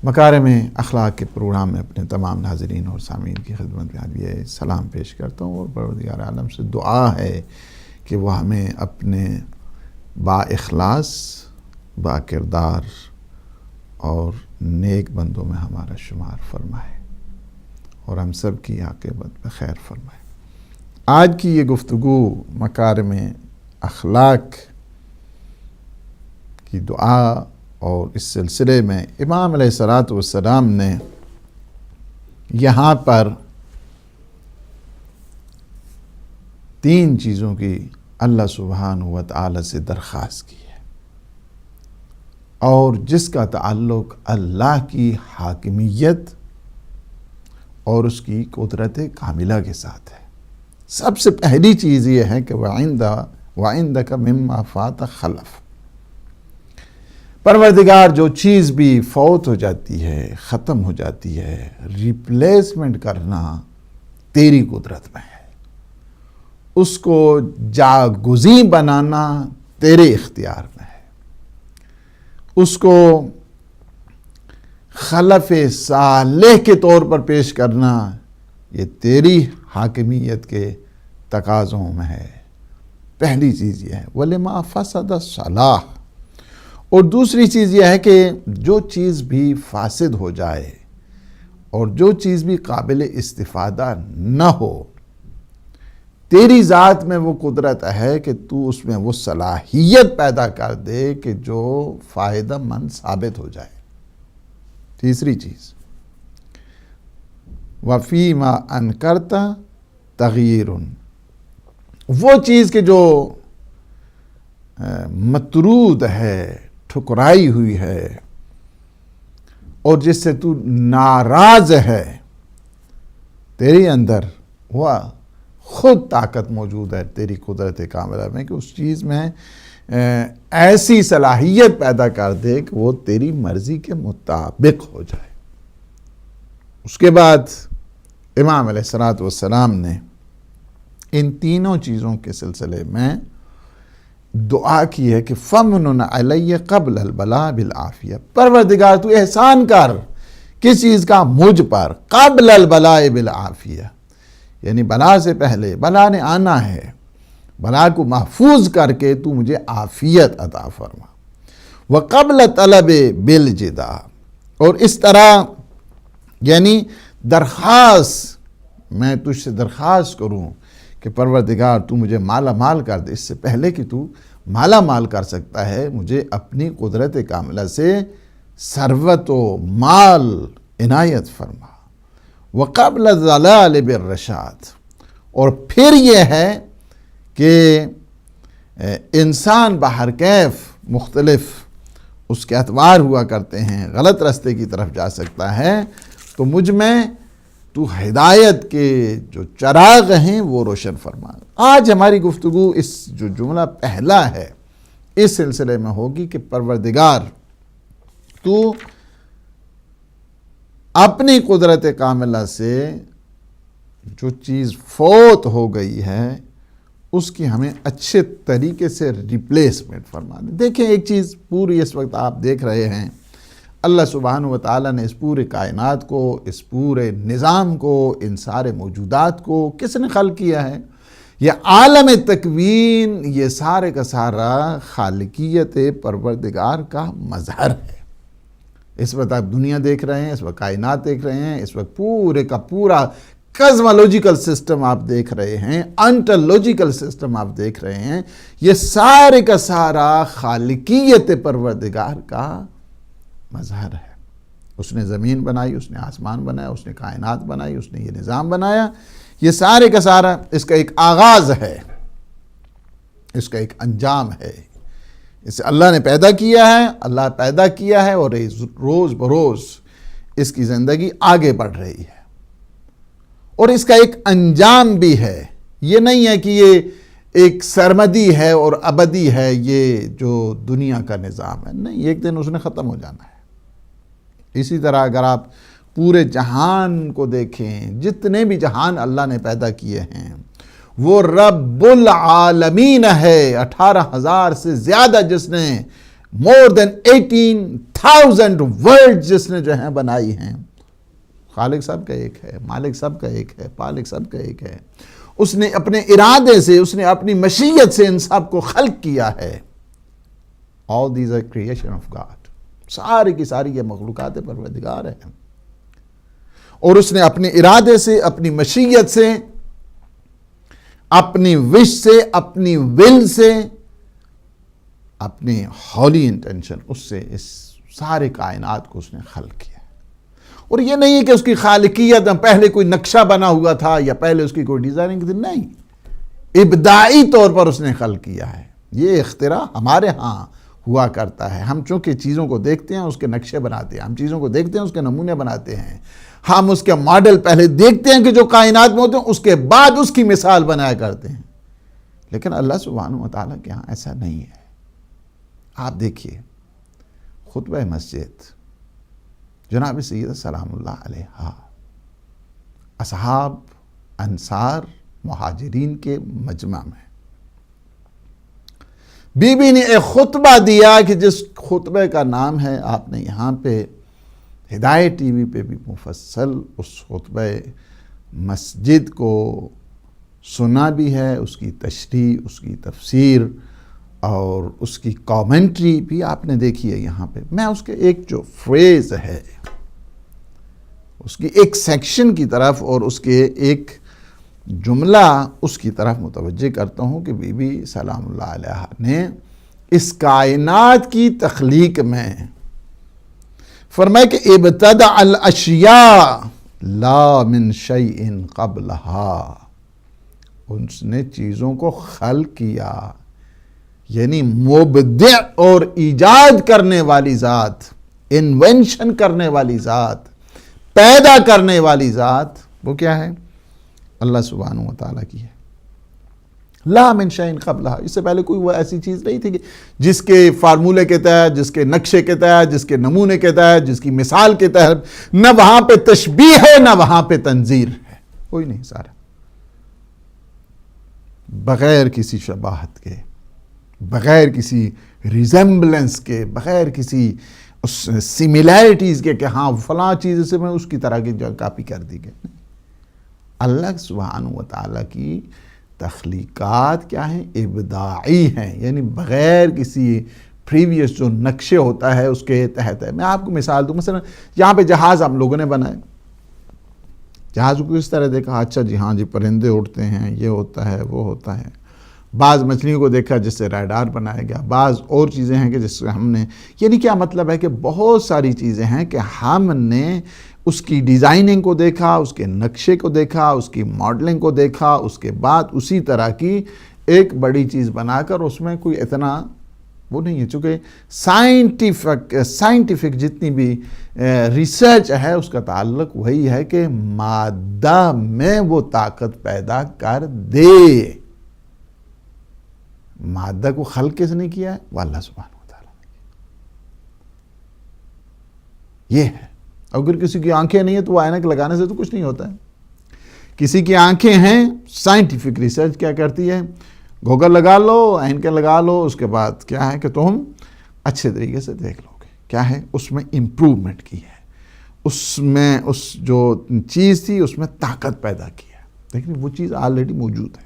مکارم اخلاق کے پروگرام میں اپنے تمام ناظرین اور سامعین کی خدمت میں آج یہ سلام پیش کرتا ہوں، اور پروردگار عالم سے دعا ہے کہ وہ ہمیں اپنے با اخلاص، با کردار اور نیک بندوں میں ہمارا شمار فرمائے اور ہم سب کی عاقبت میں خیر فرمائے۔ آج کی یہ گفتگو مکارم اخلاق کی دعا، اور اس سلسلے میں امام علیہ الصلوۃ والسلام نے یہاں پر 3 چیزوں کی اللہ سبحانہ و تعالی سے درخواست کی ہے، اور جس کا تعلق اللہ کی حاکمیت اور اس کی قدرت کاملہ کے ساتھ ہے۔ سب سے پہلی چیز یہ ہے کہ وَعِندَكَ مِمَّا فَاتَ خَلَفَ، پروردگار جو چیز بھی فوت ہو جاتی ہے، ختم ہو جاتی ہے، ریپلیسمنٹ کرنا تیری قدرت میں ہے، اس کو جاگزیں بنانا تیرے اختیار میں ہے، اس کو خلف صالح کے طور پر پیش کرنا یہ تیری حاکمیت کے تقاضوں میں ہے۔ پہلی چیز یہ ہے وَلِمَا فَسَدَ صَلَاحٌ، اور دوسری چیز یہ ہے کہ جو چیز بھی فاسد ہو جائے اور جو چیز بھی قابل استفادہ نہ ہو، تیری ذات میں وہ قدرت ہے کہ تو اس میں وہ صلاحیت پیدا کر دے کہ جو فائدہ مند ثابت ہو جائے۔ تیسری چیز وَفِيمَا أَنْكَرْتَ تَغْيِيرٌ، وہ چیز کہ جو مطرود ہے، ٹھکرائی ہوئی ہے، اور جس سے تو ناراض ہے، تیرے اندر وہ خود طاقت موجود ہے تیری قدرت کاملہ میں کہ اس چیز میں ایسی صلاحیت پیدا کر دے کہ وہ تیری مرضی کے مطابق ہو جائے۔ اس کے بعد امام علیہ الصلوۃ والسلام نے ان تینوں چیزوں کے سلسلے میں دعا کی ہے کہ فَمْنُنْ عَلَيَّ قَبْلَ الْبَلَاءِ بِالْعَافِيَةِ، پروردگار تو احسان کر کس چیز کا؟ مجھ پر، قبل البلاء بالعافیہ، یعنی بلا سے پہلے، بلا نے آنا ہے، بلا کو محفوظ کر کے تو مجھے عافیت عطا فرما۔ وَقَبْلَ طَلَبِ بِالْجِدَا، اور اس طرح یعنی درخواست، میں تجھ سے درخواست کروں کہ پروردگار تو مجھے مالا مال کر دے، اس سے پہلے کہ تو مالا مال کر سکتا ہے مجھے اپنی قدرت کاملہ سے ثروت و مال عنایت فرما۔ وَقَبْلَ الضَّلَالِ بِالرَّشَادِ، اور پھر یہ ہے کہ انسان بہر کیف مختلف اس کے اطوار ہوا کرتے ہیں، غلط راستے کی طرف جا سکتا ہے، تو مجھ میں تو ہدایت کے جو چراغ ہیں وہ روشن فرما۔ آج ہماری گفتگو اس جو جملہ پہلا ہے اس سلسلے میں ہوگی کہ پروردگار تو اپنی قدرت کاملہ سے جو چیز فوت ہو گئی ہے اس کی ہمیں اچھے طریقے سے ریپلیسمنٹ فرما دے۔ دیکھیں ایک چیز پوری اس وقت آپ دیکھ رہے ہیں، اللہ سبحانہ و تعالیٰ نے اس پورے کائنات کو، اس پورے نظام کو، ان سارے موجودات کو کس نے خلق کیا ہے؟ یہ عالم تکوین، یہ سارے کا سارا خالقیت پروردگار کا مظہر ہے۔ اس وقت آپ دنیا دیکھ رہے ہیں، اس وقت کائنات دیکھ رہے ہیں، اس وقت پورے کا پورا کازمولوجیکل سسٹم آپ دیکھ رہے ہیں، انٹولوجیکل سسٹم آپ دیکھ رہے ہیں، یہ سارے کا سارا خالقیت پروردگار کا مظہر ہے۔ اس نے زمین بنائی، اس نے آسمان بنایا، اس نے کائنات بنائی، اس نے یہ نظام بنایا، یہ سارے کا سارا اس کا ایک آغاز ہے، اس کا ایک انجام ہے۔ اسے اللہ نے پیدا کیا ہے، اللہ پیدا کیا ہے، اور روز بروز اس کی زندگی آگے بڑھ رہی ہے، اور اس کا ایک انجام بھی ہے۔ یہ نہیں ہے کہ یہ ایک سرمدی ہے اور ابدی ہے یہ جو دنیا کا نظام ہے، نہیں، ایک دن اس نے ختم ہو جانا ہے۔ اسی طرح اگر آپ پورے جہان کو دیکھیں، جتنے بھی جہان اللہ نے پیدا کیے ہیں، وہ رب العالمین ہے، 18,000 سے زیادہ جس نے more than 18,000 words جس نے جو ہیں بنائی ہیں. خالق سب کا ایک ہے، مالک سب کا ایک ہے، پالک سب کا ایک ہے. اس نے اپنے ارادے سے، اس نے اپنی مشیت سے ان سب کو خلق کیا ہے. all these are creation of God. ساری کی ساری یہ مخلوقات پروردگار ہیں، اور اس نے اپنے ارادے سے، اپنی مشیت سے، اپنی وش سے، اپنی ول سے، اپنی ہولی انٹینشن، اس سے اس سارے کائنات کو اس نے خلق کیا. اور یہ نہیں ہے کہ اس کی خالقیت پہلے کوئی نقشہ بنا ہوا تھا یا پہلے اس کی کوئی ڈیزائننگ تھی، نہیں، ابدائی طور پر اس نے خلق کیا ہے. یہ اختراع ہمارے ہاں ہوا کرتا ہے. ہم چونکہ چیزوں کو دیکھتے ہیں، اس کے نقشے بناتے ہیں، ہم چیزوں کو دیکھتے ہیں، اس کے نمونے بناتے ہیں، ہم اس کے ماڈل پہلے دیکھتے ہیں کہ جو کائنات میں ہوتے ہیں، اس کے بعد اس کی مثال بنایا کرتے ہیں. لیکن اللہ سبحانہ و تعالیٰ کے ہاں ایسا نہیں ہے. آپ دیکھیے خطبہ مسجد جناب سید سلام اللہ علیہ، اصحاب انصار مہاجرین کے مجمع میں بی بی نے ایک خطبہ دیا کہ جس خطبے کا نام ہے، آپ نے یہاں پہ ہدایت ٹی وی پہ بھی مفصل اس خطبہ مسجد کو سنا بھی ہے، اس کی تشریح، اس کی تفسیر اور اس کی کامنٹری بھی آپ نے دیکھی ہے یہاں پہ. میں اس کے ایک جو فریز ہے، اس کی ایک سیکشن کی طرف اور اس کے ایک جملہ اس کی طرف متوجہ کرتا ہوں کہ بی بی سلام اللہ علیہ نے اس کائنات کی تخلیق میں فرمایا کہ ابتدع الاشیاء لا من شیء قبلها، اس نے چیزوں کو خلق کیا، یعنی مبدع اور ایجاد کرنے والی ذات، انوینشن کرنے والی ذات، پیدا کرنے والی ذات، وہ کیا ہے؟ اللہ سبحانہ و تعالیٰ کی ہے. لا من شیء قبلہا، اس سے پہلے کوئی وہ ایسی چیز نہیں تھی کہ جس کے فارمولے کے تحت، جس کے نقشے کے تحت، جس کے نمونے کے تحت، جس کی مثال کے تحت نہ وہاں پہ تشبیہ ہے نہ وہاں پہ تنظیر ہے، کوئی نہیں. سارا بغیر کسی شباہت کے، بغیر کسی ریزمبلنس کے، بغیر کسی سیمیلیرٹیز کے کہ ہاں فلاں چیز سے میں اس کی طرح کی جو کاپی کر دی گئی. اللہ سبحانہ و تعالیٰ کی تخلیقات کیا ہیں؟ ابداعی ہیں، یعنی بغیر کسی پریویس جو نقشے ہوتا ہے اس کے تحت ہے. میں آپ کو مثال دوں، مثلا یہاں پہ جہاز ہم لوگوں نے بنائے، جہاز کو اس طرح دیکھا، اچھا جی ہاں جی پرندے اڑتے ہیں، یہ ہوتا ہے، وہ ہوتا ہے. بعض مچھلیوں کو دیکھا جس سے ریڈار بنایا گیا، بعض اور چیزیں ہیں کہ جس سے ہم نے، یعنی کیا مطلب ہے کہ بہت ساری چیزیں ہیں کہ ہم نے اس کی ڈیزائننگ کو دیکھا، اس کے نقشے کو دیکھا، اس کی ماڈلنگ کو دیکھا، اس کے بعد اسی طرح کی ایک بڑی چیز بنا کر اس میں کوئی اتنا وہ نہیں ہے. چونکہ سائنٹیفک جتنی بھی ریسرچ ہے اس کا تعلق وہی ہے کہ مادہ میں وہ طاقت پیدا کر دے. مادہ کو خلق کس نے کیا ہے؟ وہ اللہ سبحانہ و تعالیٰ نے کیا. یہ ہے. اگر کسی کی آنکھیں نہیں ہیں تو وہ اینک لگانے سے تو کچھ نہیں ہوتا ہے. کسی کی آنکھیں ہیں، سائنٹیفک ریسرچ کیا کرتی ہے؟ گوگل لگا لو، اینکیں لگا لو، اس کے بعد کیا ہے کہ تم اچھے طریقے سے دیکھ لو گے. کیا ہے؟ اس میں امپروومنٹ کی ہے، اس میں اس جو چیز تھی اس میں طاقت پیدا کی ہے، لیکن وہ چیز آلریڈی موجود ہے.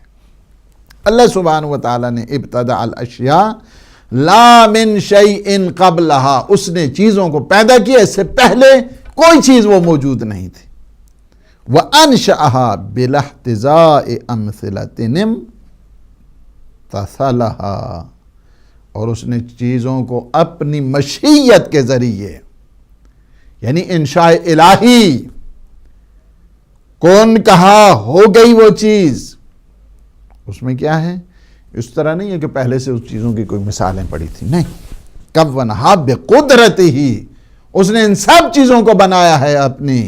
اللہ سبحانہ و تعالیٰ نے ابتدع الاشیاء لا من شیء قبلہا، اس نے چیزوں کو پیدا کیا، اس سے پہلے کوئی چیز وہ موجود نہیں تھی. وَأَنشَأَهَا بِالْاحْتِزَاءِ أَمْثِلَةٍ امْتَثَلَهَا، اور اس نے چیزوں کو اپنی مشیت کے ذریعے، یعنی انشاء الہی، کون کہا ہو گئی وہ چیز. اس میں کیا ہے؟ اس طرح نہیں ہے کہ پہلے سے اس چیزوں کی کوئی مثالیں پڑی تھی، نہیں. کَوَّنَہَا بِقُدْرَتِهِ، اس نے ان سب چیزوں کو بنایا ہے اپنی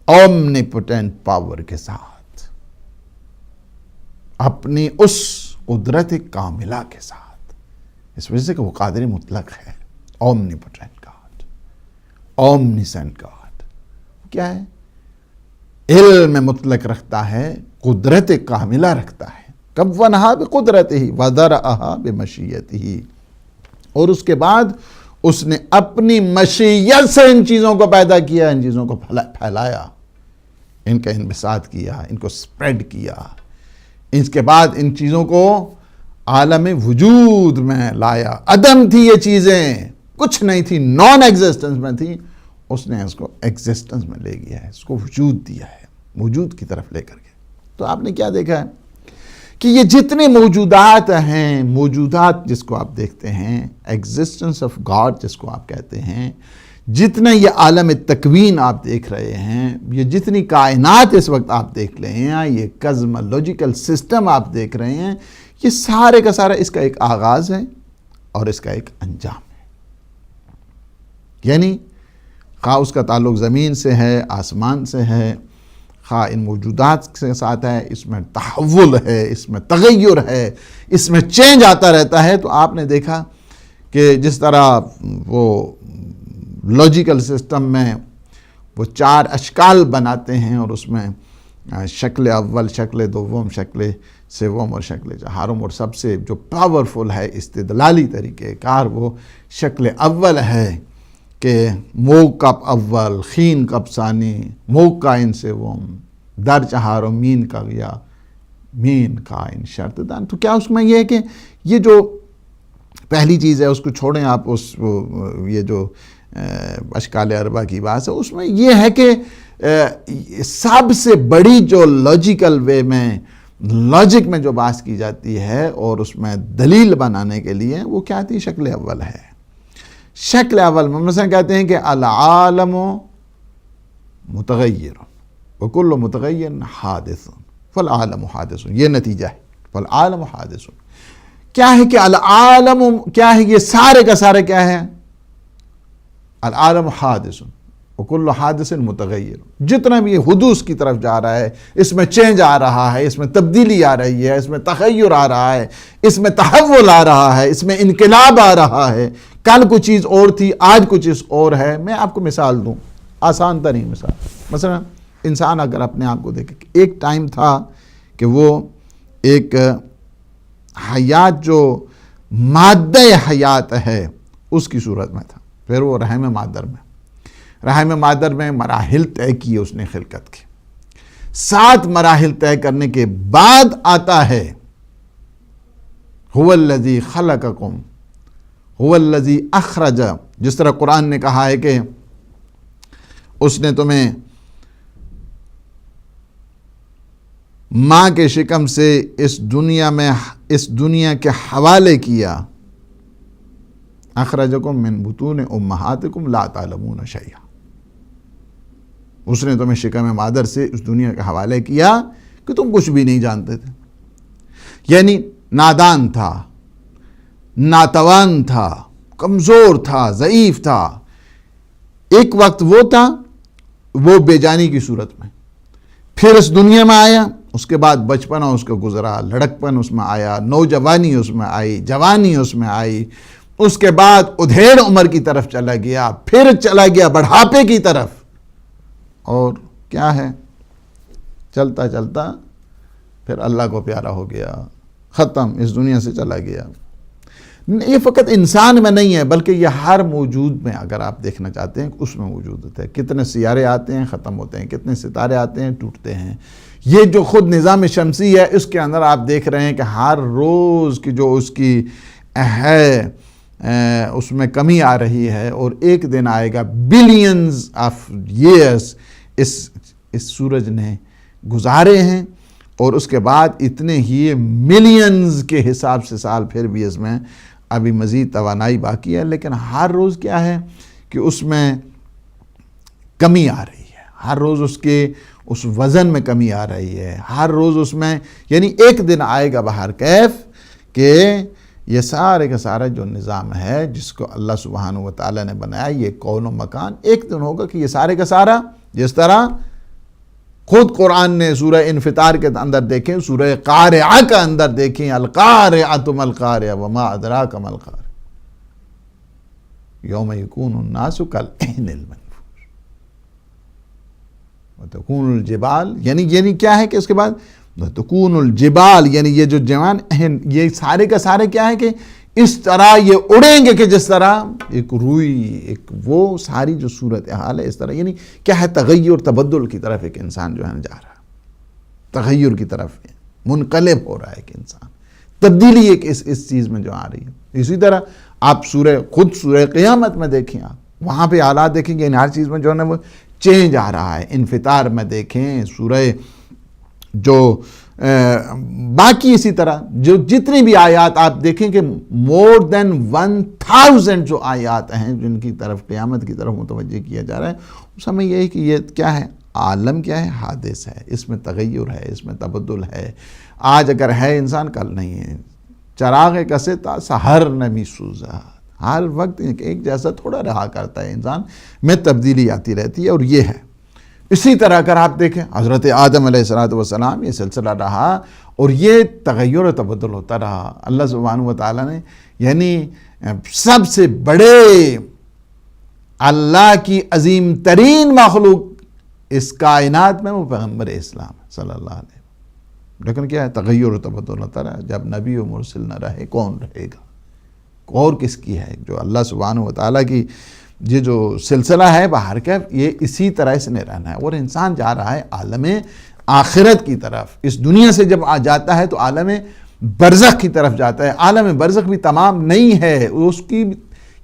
اومنیپوٹنٹ پاور کے ساتھ، اپنی اس قدرت کاملہ کے ساتھ. اس وجہ سے کہ وہ قادر مطلق ہے، اومنیپوٹنٹ گاڈ، اومنیسنٹ گاڈ. کیا ہے؟ علم مطلق رکھتا ہے، قدرت کاملہ رکھتا ہے. کَوَّنَہَا بِقُدْرَتِهِ وَذَرَأَهَا بِمَشِیَّتِهِ، اور اس کے بعد اس نے اپنی مشیت سے ان چیزوں کو پیدا کیا، ان چیزوں کو پھیلایا، ان کا انبساط کیا، ان کو سپریڈ کیا، اس کے بعد ان چیزوں کو عالم وجود میں لایا۔ عدم تھی یہ چیزیں، کچھ نہیں تھی، نان ایگزسٹنس میں تھی، اس نے اس کو ایگزسٹنس میں لے گیا ہے، اس کو وجود دیا ہے، وجود کی طرف لے کر کے۔ تو آپ نے کیا دیکھا ہے کہ یہ جتنے موجودات ہیں، موجودات جس کو آپ دیکھتے ہیں، ایگزسٹنس آف گاڈ جس کو آپ کہتے ہیں، جتنا یہ عالم تکوین آپ دیکھ رہے ہیں، یہ جتنی کائنات اس وقت آپ دیکھ رہے ہیں، یہ کزمولوجیکل سسٹم آپ دیکھ رہے ہیں، یہ سارے کا سارا اس کا ایک آغاز ہے اور اس کا ایک انجام ہے۔ یعنی خواہ اس کا تعلق زمین سے ہے، آسمان سے ہے، خواہ ان موجودات کے ساتھ ہے، اس میں تحول ہے، اس میں تغیر ہے، اس میں چینج آتا رہتا ہے۔ تو آپ نے دیکھا کہ جس طرح وہ لاجیکل سسٹم میں وہ 4 اشکال بناتے ہیں اور اس میں شکل اول، شکل دوم، شکل سوم اور شکل چہارم، اور سب سے جو پاورفل ہے استدلالی طریقہ کار وہ شکل اول ہے کہ موگ کپ اول، خین کپ ثانی، موگ کا ان سوم، در چہارم، مین کا گیا، مین کا ان شرط دان۔ تو کیا اس میں یہ ہے کہ یہ جو پہلی چیز ہے اس کو چھوڑیں آپ، یہ جو اشکال اربع کی بات ہے، اس میں یہ ہے کہ سب سے بڑی جو لاجیکل وے میں، لاجک میں جو بات کی جاتی ہے اور اس میں دلیل بنانے کے لیے، وہ کیا تھی؟ شکل اول ہے۔ شکل اول میں مثلا کہتے ہیں کہ العالم متغیر وکل متغیر حادث فالعالم حادث، یہ نتیجہ ہے، فالعالم حادث۔ کیا ہے کہ العالم کیا ہے؟ یہ سارے کا سارے کیا ہے؟ العالم حادث وکل حادث متغیر، جتنا بھی حدوث کی طرف جا رہا ہے، اس میں چینج آ رہا ہے، اس میں تبدیلی آ رہی ہے، اس میں تغیر آ رہا ہے، اس میں تحول آ رہا ہے، اس میں انقلاب آ رہا ہے۔ کل کچھ چیز اور تھی، آج کچھ چیز اور ہے۔ میں آپ کو مثال دوں، آسان ترین مثال، مثلا انسان اگر اپنے آپ کو دیکھے، ایک ٹائم تھا کہ وہ ایک حیات جو مادہ حیات ہے اس کی صورت میں تھا، پھر وہ رحم مادر میں مراحل طے کیے اس نے خلقت کے، 7 مراحل طے کرنے کے بعد آتا ہے هو الذی خلقکم هو الذی اخرج، جس طرح قرآن نے کہا ہے کہ اس نے تمہیں ماں کے شکم سے اس دنیا کے حوالے کیا، اخرجکم من بطون امہاتکم لا تعلمون شیئا، اس نے تمہیں شکم مادر سے اس دنیا کے حوالے کیا کہ تم کچھ بھی نہیں جانتے تھے، یعنی نادان تھا، ناتوان تھا، کمزور تھا، ضعیف تھا۔ ایک وقت وہ تھا، وہ بے جانی کی صورت میں، پھر اس دنیا میں آیا، اس کے بعد بچپنا اس کو گزرا، لڑکپن اس میں آیا، نوجوانی اس میں آئی، جوانی اس میں آئی، اس کے بعد ادھیڑ عمر کی طرف چلا گیا، پھر چلا گیا بڑھاپے کی طرف، اور کیا ہے؟ چلتا چلتا پھر اللہ کو پیارا ہو گیا، ختم، اس دنیا سے چلا گیا۔ یہ فقط انسان میں نہیں ہے بلکہ یہ ہر موجود میں اگر آپ دیکھنا چاہتے ہیں اس میں موجود ہوتا ہے۔ کتنے سیارے آتے ہیں، ختم ہوتے ہیں، کتنے ستارے آتے ہیں، ٹوٹتے ہیں۔ یہ جو خود نظام شمسی ہے اس کے اندر آپ دیکھ رہے ہیں کہ ہر روز کی جو اس کی ہے اس میں کمی آ رہی ہے، اور ایک دن آئے گا بلینز آف ایئرز اس سورج نے گزارے ہیں، اور اس کے بعد اتنے ہی ملینز کے حساب سے سال پھر بھی اس میں ابھی مزید توانائی باقی ہے، لیکن ہر روز کیا ہے کہ اس میں کمی آ رہی ہے، ہر روز اس وزن میں کمی آ رہی ہے، ہر روز اس میں، یعنی ایک دن آئے گا بہر کیف کہ یہ سارے کا سارا جو نظام ہے جس کو اللہ سبحانہ و تعالیٰ نے بنایا، یہ کون و مکان، ایک دن ہوگا کہ یہ سارے کا سارا، جس طرح خود قرآن نے سورہ انفطار کے اندر دیکھیں، سورہ قارعہ کا اندر دیکھیں، القارعۃ ما القارعہ وما ادراک ما القارعہ یوم یکون الناس کالعہن المنفوش وتکون الجبال، یعنی کیا ہے کہ اس کے بعد تکون الجبال، یعنی یہ جو جوان اہن، یہ سارے کا سارے کیا ہے کہ اس طرح یہ اڑیں گے کہ جس طرح ایک روئی، ایک وہ ساری جو صورتحال ہے اس طرح، یعنی کیا ہے، تغیر تبدل کی طرف ایک انسان جو ہے جا رہا ہے، تغیر کی طرف منقلب ہو رہا ہے ایک انسان، تبدیلی ایک اس چیز میں جو آ رہی ہے۔ اسی طرح آپ خود سورہ قیامت میں دیکھیں، آپ وہاں پہ حالات دیکھیں گے، ان ہر چیز میں جو ہے نا وہ چینج آ رہا ہے۔ انفطار میں دیکھیں، سورہ جو باقی اسی طرح جو جتنی بھی آیات آپ دیکھیں کہ مور دین 1000 جو آیات ہیں جن کی طرف قیامت کی طرف متوجہ کیا جا رہا ہے، اس میں یہ ہے کہ یہ کیا ہے، عالم کیا ہے، حادث ہے، اس میں تغیر ہے، اس میں تبدل ہے۔ آج اگر ہے انسان، کل نہیں ہے۔ چراغ کسے تا سحر نمی سوزا، ہر وقت ایک جیسا تھوڑا رہا کرتا ہے انسان میں، تبدیلی آتی رہتی ہے، اور یہ ہے۔ اسی طرح اگر آپ دیکھیں حضرت آدم علیہ السلام، یہ سلسلہ رہا اور یہ تغیر و تبدل ہوتا رہا۔ اللہ سبحانہ و تعالیٰ نے یعنی سب سے بڑے اللہ کی عظیم ترین مخلوق اس کائنات میں وہ پیغمبر اسلام صلی اللہ علیہ وسلم، لیکن کیا ہے، تغیر و تبدل ہوتا رہا۔ جب نبی و مرسل نہ رہے، کون رہے گا؟ اور کس کی ہے؟ جو اللہ سبحانہ و تعالیٰ کی یہ جو سلسلہ ہے باہر کا، یہ اسی طرح سے نہیں رہنا ہے، اور انسان جا رہا ہے عالم آخرت کی طرف۔ اس دنیا سے جب آ جاتا ہے تو عالم برزخ کی طرف جاتا ہے۔ عالم برزخ بھی تمام نہیں ہے، اس کی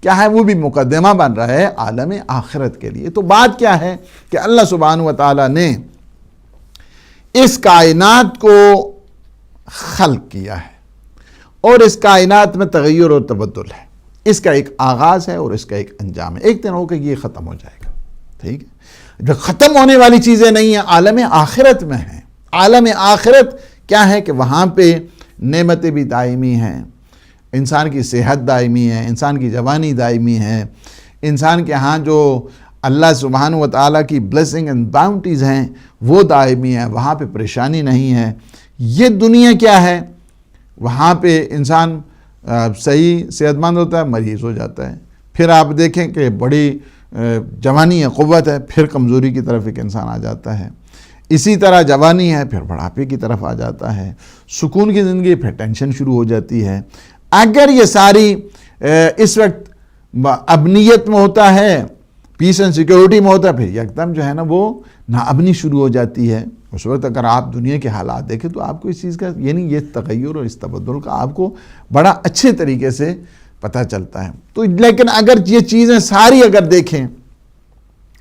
کیا ہے، وہ بھی مقدمہ بن رہا ہے عالم آخرت کے لیے۔ تو بات کیا ہے کہ اللہ سبحانہ و تعالیٰ نے اس کائنات کو خلق کیا ہے، اور اس کائنات میں تغیر اور تبدل ہے، اس کا ایک آغاز ہے اور اس کا ایک انجام ہے۔ ایک دن ہو کہ یہ ختم ہو جائے گا، ٹھیک ہے؟ جو ختم ہونے والی چیزیں نہیں ہیں، عالم آخرت میں ہیں۔ عالم آخرت کیا ہے کہ وہاں پہ نعمتیں بھی دائمی ہیں، انسان کی صحت دائمی ہے، انسان کی جوانی دائمی ہے، انسان کے ہاں جو اللہ سبحانہ و تعالیٰ کی بلیسنگ اینڈ باؤنٹیز ہیں وہ دائمی ہے، وہاں پہ پریشانی نہیں ہے۔ یہ دنیا کیا ہے، وہاں پہ انسان صحیح صحت مند ہوتا ہے، مریض ہو جاتا ہے، پھر آپ دیکھیں کہ بڑی جوانی ہے، قوت ہے، پھر کمزوری کی طرف ایک انسان آ جاتا ہے۔ اسی طرح جوانی ہے، پھر بڑھاپے کی طرف آ جاتا ہے، سکون کی زندگی، پھر ٹینشن شروع ہو جاتی ہے۔ اگر یہ ساری اس وقت ابنیت میں ہوتا ہے، پیس اینڈ سیکیورٹی میں ہوتا ہے، پھر یکدم جو ہے نا وہ ناامنی شروع ہو جاتی ہے۔ اس وقت اگر آپ دنیا کے حالات دیکھیں تو آپ کو اس چیز کا یعنی یہ تغیر اور اس تبدل کا آپ کو بڑا اچھے طریقے سے پتہ چلتا ہے۔ تو لیکن اگر یہ چیزیں ساری اگر دیکھیں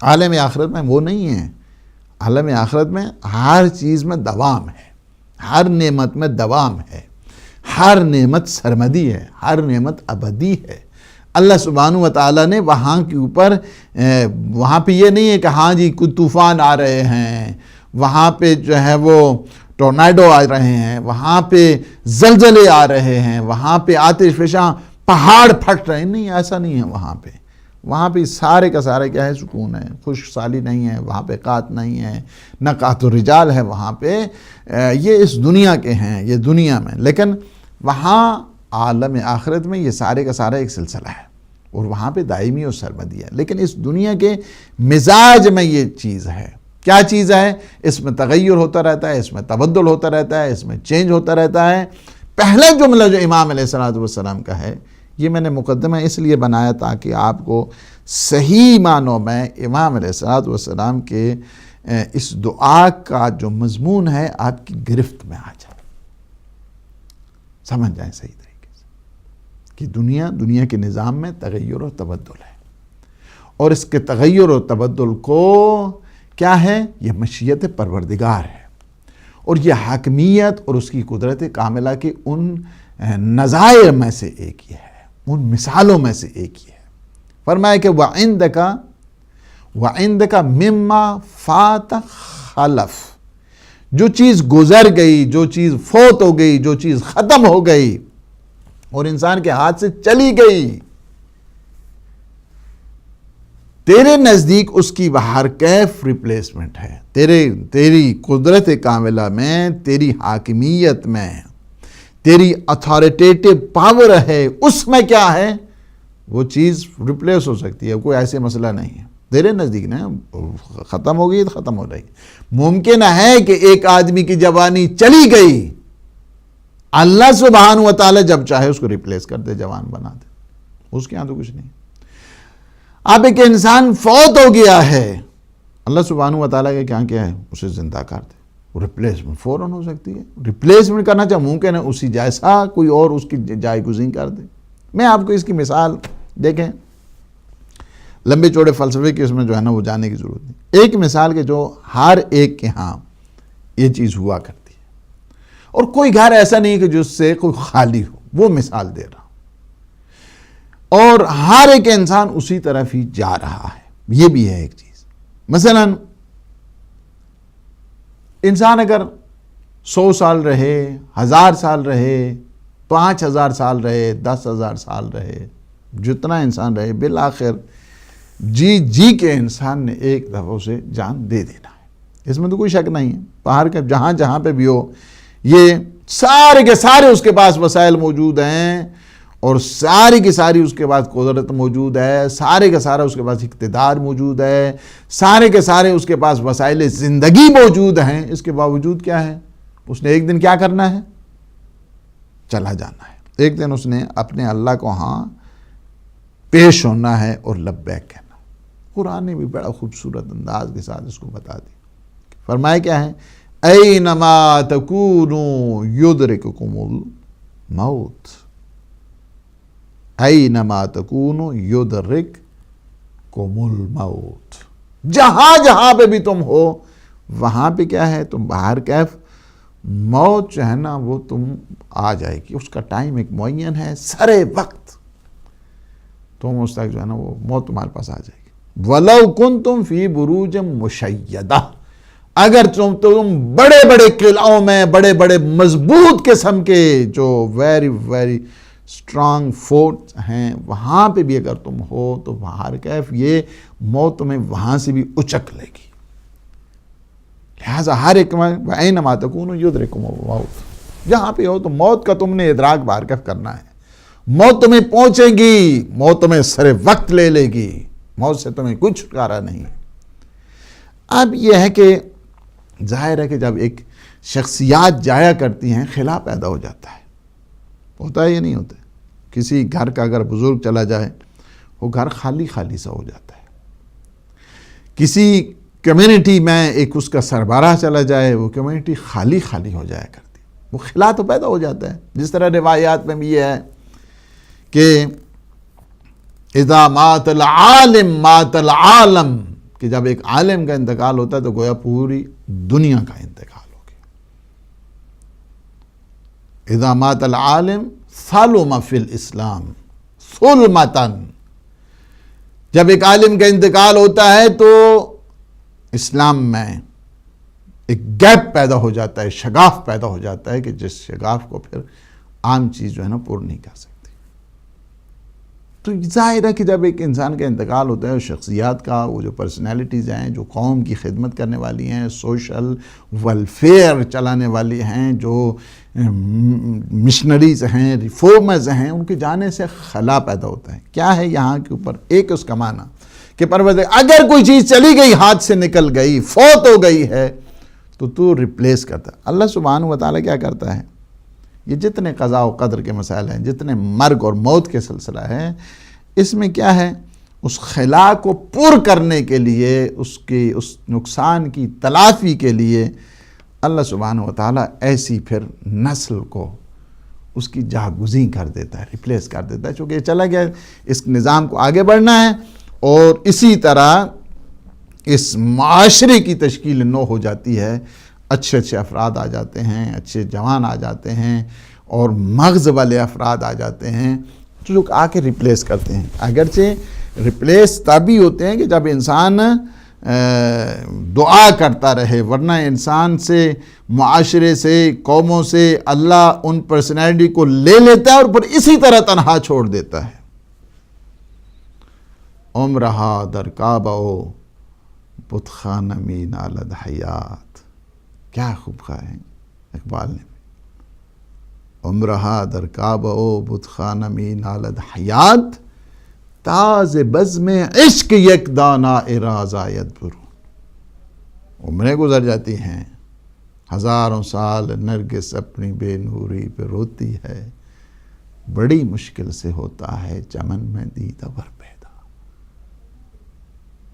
عالم آخرت میں، وہ نہیں ہیں۔ عالم آخرت میں ہر چیز میں دوام ہے، ہر نعمت میں دوام ہے، ہر نعمت سرمدی ہے، ہر نعمت ابدی ہے۔ اللہ سبحانہ و تعالیٰ نے وہاں کے اوپر وہاں پہ یہ نہیں ہے کہ ہاں جی کوئی طوفان آ رہے ہیں، وہاں پہ جو ہے وہ ٹورنیڈو آ رہے ہیں، وہاں پہ زلزلے آ رہے ہیں، وہاں پہ آتش فشاں پہاڑ پھٹ رہے ہیں، نہیں، ایسا نہیں ہے۔ وہاں پہ سارے کا سارے کیا ہے، سکون ہے، خوش سالی نہیں ہے، وہاں پہ قات نہیں ہے، نہ قات و رجال ہے وہاں پہ۔ یہ اس دنیا کے ہیں، یہ دنیا میں، لیکن وہاں عالم آخرت میں یہ سارے کا سارا ایک سلسلہ ہے، اور وہاں پہ دائمی اور سرمدی ہے۔ لیکن اس دنیا کے مزاج میں یہ چیز ہے، کیا چیز ہے، اس میں تغیر ہوتا رہتا ہے، اس میں تبدل ہوتا رہتا ہے، اس میں چینج ہوتا رہتا ہے۔ پہلا جملہ جو امام علیہ السلام کا ہے، یہ میں نے مقدمہ اس لیے بنایا تاکہ آپ کو صحیح معنوں میں امام علیہ السلام کے اس دعا کا جو مضمون ہے آپ کی گرفت میں آ جائے، سمجھ جائیں صحیح طریقے سے کہ دنیا کے نظام میں تغیر و تبدل ہے، اور اس کے تغیر و تبدل کو کیا ہے، یہ مشیت پروردگار ہے، اور یہ حاکمیت اور اس کی قدرت کاملہ کے ان نظائر میں سے ایک یہ ہے، ان مثالوں میں سے ایک یہ ہے۔ فرمایا کہ وَعِندَكَ مِمَّا فَاتَ خَلَف، جو چیز گزر گئی، جو چیز فوت ہو گئی، جو چیز ختم ہو گئی اور انسان کے ہاتھ سے چلی گئی، تیرے نزدیک اس کی بہر کیف ریپلیسمنٹ ہے۔ تیری قدرت کاملہ میں، تیری حاکمیت میں، تیری اتھارٹیٹو پاور ہے، اس میں کیا ہے، وہ چیز ریپلیس ہو سکتی ہے، کوئی ایسے مسئلہ نہیں ہے تیرے نزدیک نا، ختم ہو گئی تو ختم ہو رہی۔ ممکن ہے کہ ایک آدمی کی جوانی چلی گئی اللہ سبحانہ و تعالی جب چاہے اس کو ریپلیس کر دے، جوان بنا دے، اس کے یہاں تو کچھ نہیں۔ اب ایک انسان فوت ہو گیا ہے، اللہ سبحانہ و تعالیٰ کے کیا ہے، اسے زندہ کر دے، وہ ریپلیسمنٹ فوراً ہو سکتی ہے۔ ریپلیسمنٹ کرنا چاہے ممکن ہے، اسی جیسا کوئی اور اس کی جائے گزین کر دے۔ میں آپ کو اس کی مثال دیکھیں، لمبے چوڑے فلسفے کی اس میں جو ہے نا وہ جانے کی ضرورت نہیں۔ ایک مثال کے جو ہر ایک کے ہاں یہ چیز ہوا کرتی ہے، اور کوئی گھر ایسا نہیں کہ جس سے کوئی خالی ہو، وہ مثال دے رہا ہوں، اور ہر ایک انسان اسی طرف ہی جا رہا ہے۔ یہ بھی ہے ایک چیز، مثلا انسان اگر 100 سال رہے، 1000 سال رہے، 5000 سال رہے، 10,000 سال رہے، جتنا انسان رہے، بالآخر جی کے انسان نے ایک دفعہ اسے جان دے دینا ہے۔ اس میں تو کوئی شک نہیں ہے۔ باہر کا جہاں پہ بھی ہو، یہ سارے کے سارے اس کے پاس وسائل موجود ہیں، اور ساری کی ساری اس کے پاس قدرت موجود ہے، سارے کا سارا اس کے پاس اقتدار موجود ہے، سارے کے سارے اس کے پاس وسائل زندگی موجود ہیں۔ اس کے باوجود کیا ہے، اس نے ایک دن کیا کرنا ہے، چلا جانا ہے۔ ایک دن اس نے اپنے اللہ کو ہاں پیش ہونا ہے اور لبیک کہنا۔ قرآن نے بھی بڑا خوبصورت انداز کے ساتھ اس کو بتا دی۔ فرمایا کیا ہے، اینما تکونوا یدرککم الموت، اینما تکونوا یدرککم الموت، جہاں پہ بھی تم ہو وہاں پہ کیا ہے، تم باہر کیف موت جو ہے نا وہ تم آ جائے گی۔ اس کا ٹائم ایک معین ہے، سرے وقت تم اس تک جو ہے نا وہ موت تمہارے پاس آ جائے گی۔ وَلَوْ كُنْتُمْ فِي بُرُوجٍ مُشَيَّدَةٍ، اگر تم بڑے بڑے قلعوں میں، بڑے بڑے مضبوط قسم کے جو ویری ویری اسٹرانگ فورٹ ہیں، وہاں پہ بھی اگر تم ہو تو باہر کیف یہ موت تمہیں وہاں سے بھی اچک لے گی۔ لہٰذا ہر ایک اینما تکونوا یدرککم الموت، جہاں پہ ہو تو موت کا تم نے ادراک باہر کیف کرنا ہے۔ موت تمہیں پہنچے گی، موت تمہیں سر وقت لے لے گی، موت سے تمہیں کچھ چھٹکارا نہیں۔ اب یہ ہے کہ ظاہر ہے کہ جب ایک شخصیات جایا کرتی ہیں، خلا پیدا ہو جاتا ہے، ہوتا ہے یا نہیں ہوتا ہے؟ کسی گھر کا اگر بزرگ چلا جائے، وہ گھر خالی خالی سا ہو جاتا ہے۔ کسی کمیونٹی میں ایک اس کا سربراہ چلا جائے، وہ کمیونٹی خالی خالی ہو جایا کرتی، وہ خلا تو پیدا ہو جاتا ہے۔ جس طرح روایات میں بھی یہ ہے کہ اذا مات العالم مات العالم، کہ جب ایک عالم کا انتقال ہوتا ہے تو گویا پوری دنیا کا انتقال ہو گیا۔ اذا مات العالم ثلم فی الاسلام ثلمتاً، جب ایک عالم کا انتقال ہوتا ہے تو اسلام میں ایک گیپ پیدا ہو جاتا ہے، شگاف پیدا ہو جاتا ہے کہ جس شگاف کو پھر عام چیز جو ہے نا پور نہیں کر سکتی۔ تو ظاہر ہے کہ جب ایک انسان کا انتقال ہوتا ہے، شخصیات کا، وہ جو پرسنالٹیز ہیں، جو قوم کی خدمت کرنے والی ہیں، سوشل ویلفیئر چلانے والی ہیں، جو مشنریز ہیں، ریفارمرز ہیں، ان کے جانے سے خلا پیدا ہوتا ہے۔ کیا ہے یہاں کے اوپر ایک اس کا معنی کہ پروردگار اگر کوئی چیز چلی گئی، ہاتھ سے نکل گئی، فوت ہو گئی ہے، تو ریپلیس کرتا ہے۔ اللہ سبحانہ و تعالیٰ کیا کرتا ہے، یہ جتنے قضاء و قدر کے مسائل ہیں، جتنے مرگ اور موت کے سلسلہ ہے، اس میں کیا ہے، اس خلا کو پر کرنے کے لیے، اس نقصان کی تلافی کے لیے اللہ سبحانہ و تعالیٰ ایسی پھر نسل کو اس کی جاگزین کر دیتا ہے، ریپلیس کر دیتا ہے، چونکہ یہ چلا گیا، اس نظام کو آگے بڑھنا ہے، اور اسی طرح اس معاشرے کی تشکیل نو ہو جاتی ہے، اچھے اچھے افراد آ جاتے ہیں، اچھے جوان آ جاتے ہیں، اور مغز والے افراد آ جاتے ہیں جو لوگ آ کے ریپلیس کرتے ہیں۔ اگرچہ ریپلیس تبھی ہوتے ہیں کہ جب انسان دعا کرتا رہے، ورنہ انسان سے، معاشرے سے، قوموں سے اللہ ان پرسنالٹی کو لے لیتا ہے اور پھر اسی طرح تنہا چھوڑ دیتا ہے۔ عمرہا در کعبہ بت خانہ می نالد حیات، کیا خوب کہا ہے اقبال نے، عمرہا در کعبہ بت خانہ می نالد حیات، تاز بزم عشق یک دانہ اراز آید برو۔ عمریں گزر جاتی ہیں، ہزاروں سال نرگس اپنی بے نوری پہ روتی ہے، بڑی مشکل سے ہوتا ہے چمن میں دیدہ ور پیدا،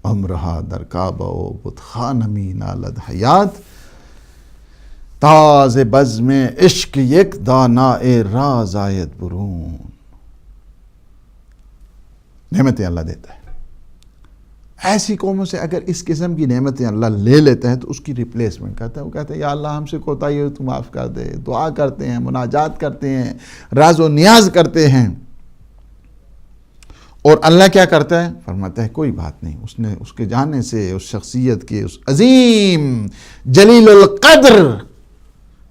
عمرہا در کعبہ و بت خانمی نالد حیات، تاز بزم عشق یک دانائے راز آید برون۔ نعمتیں اللہ دیتا ہے، ایسی قوموں سے اگر اس قسم کی نعمتیں اللہ لے لیتے ہیں تو اس کی ریپلیسمنٹ کرتا ہے، وہ کہتے ہیں یا اللہ ہم سے کوتاہی ہوئی تو معاف کر دے، دعا کرتے ہیں، مناجات کرتے ہیں، راز و نیاز کرتے ہیں، اور اللہ کیا کرتا ہے؟ فرماتا ہے کوئی بات نہیں، اس نے اس کے جانے سے اس شخصیت کے اس عظیم جلیل القدر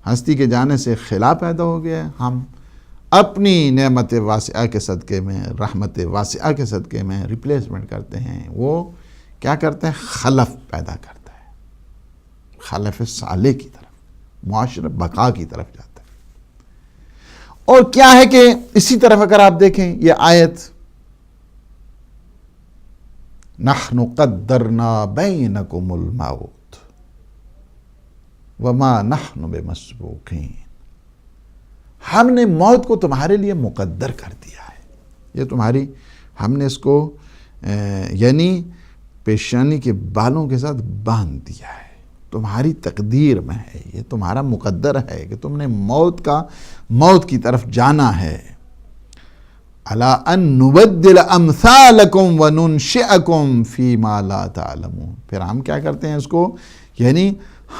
ہستی کے جانے سے خلا پیدا ہو گیا ہے، ہم اپنی نعمت واسعہ کے صدقے میں، رحمت واسعہ کے صدقے میں ریپلیسمنٹ کرتے ہیں۔ وہ کیا کرتا ہے؟ خلف پیدا کرتا ہے، خلف صالح کی طرف، معاشرہ بقا کی طرف جاتا ہے۔ اور کیا ہے کہ اسی طرف اگر آپ دیکھیں یہ آیت، نحن قدرنا بینکم الموت وما نحن بمسبوقین، ہم نے موت کو تمہارے لیے مقدر کر دیا ہے، یہ تمہاری، ہم نے اس کو یعنی پیشانی کے بالوں کے ساتھ باندھ دیا ہے، تمہاری تقدیر میں ہے، یہ تمہارا مقدر ہے کہ تم نے موت کی طرف جانا ہے۔ الا ان نبدل امثالکم وننشئکم فیما لا تعلمون، پھر ہم کیا کرتے ہیں اس کو، یعنی